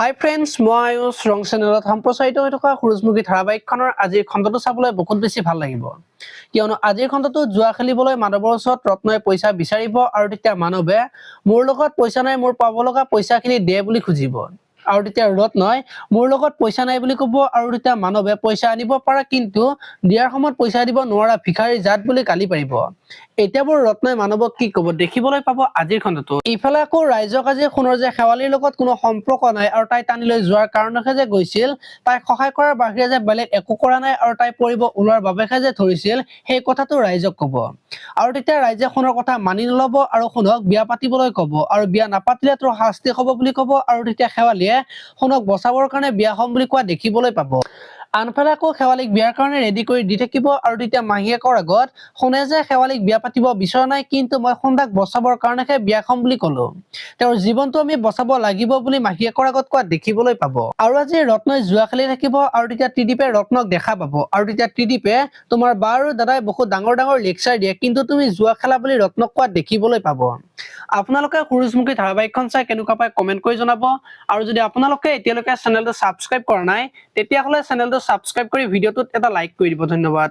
হাই friends, মই আয়ুষ ৰং চেনেলত সম্প্ৰচাৰিত হৈ থকা সূৰুজমুখী ধাৰাবাহিকখনৰ আজিৰ খণ্ডটো চাবলৈ বহুত বেছি ভাল লাগিব। কিয়নো আজিৰ খণ্ডটো জুৱা খেলিবলৈ মানৱৰ ওচৰত ৰত্নই পইচা বিচাৰিব আৰু তেতিয়া মানৱে মোৰ লগত পইচা নাই, মোৰ পাব লগা পইচাখিনি দে বুলি খুজিব। আৰু তেতিয়া ৰত্নই মোৰ লগত পইচা নাই বুলি ক'ব আৰু তেতিয়া মানৱে পইচা আনিব পাৰা কিন্তু দিয়াৰ সময়ত পইচা দিব নোৱাৰা ভিখাৰী জাত বুলি গালি পাৰিব। এতিয়া বোৰ ৰত্নই মানৱক কি ক'ব দেখিবলৈ পাব আজিৰ খণ্ডটো। ইফালে আকৌ ৰাইজক আজি সোণৰ যে শেৱালিৰ লগত কোনো সম্পৰ্ক নাই আৰু তাই টানি লৈ যোৱাৰ কাৰণেহে যে গৈছিল, তাইক সহায় কৰাৰ বাহিৰে যে বেলেগ একো কৰা নাই আৰু তাই পৰিব ওলোৱাৰ বাবেহে যে ধৰিছিল, সেই কথাটো ৰাইজক ক'ব। আৰু তেতিয়া ৰাইজে সোণৰ কথা মানি নল'ব আৰু সোণক বিয়া পাতিবলৈ ক'ব আৰু বিয়া নাপাতিলে তোৰ শাস্তি হ'ব বুলি ক'ব আৰু তেতিয়া শেৱালিয়ে সোণক বচাবৰ কাৰণে বিয়া হ'ম বুলি কোৱা দেখিবলৈ পাব। আনফালে আকৌ শেৱালিক বিয়াৰ কাৰণে ৰেডি কৰি দি থাকিব আৰু তেতিয়া মাহীয়েকৰ আগত সোণে যে শেৱালিক বিয়া পাতিব বিচৰা নাই, কিন্তু মই সোণদাক বচাবৰ কাৰণেহে বিয়া হ'ম বুলি ক'লো, তেওঁৰ জীৱনটো আমি বচাব লাগিব বুলি মাহীয়েকৰ আগত কোৱা দেখিবলৈ পাব। আৰু আজি ৰত্নই জুৱা খেলি থাকিব আৰু তেতিয়া ত্ৰিদীপে ৰত্নক দেখা পাব আৰু তেতিয়া ত্ৰিদীপে তোমাৰ বা আৰু দাদাই বহুত ডাঙৰ ডাঙৰ লেকচাৰ দিয়ে, কিন্তু তুমি জুৱা খেলা বুলি ৰত্নক কোৱা দেখিবলৈ পাব। আপোনালোকে সূৰুজমুখী ধাৰাবাহিকখন চাই কেনেকুৱা পায় কমেন্ট কৰি জনাব। আৰু যদি আপোনালোকে এতিয়ালৈকে চেনেলটো ছাবস্ক্ৰাইব কৰা নাই তেতিয়াহ'লে চেনেলটো ছাবস্ক্ৰাইব কৰি ভিডিঅ'টোত এটা লাইক কৰি দিব। ধন্যবাদ।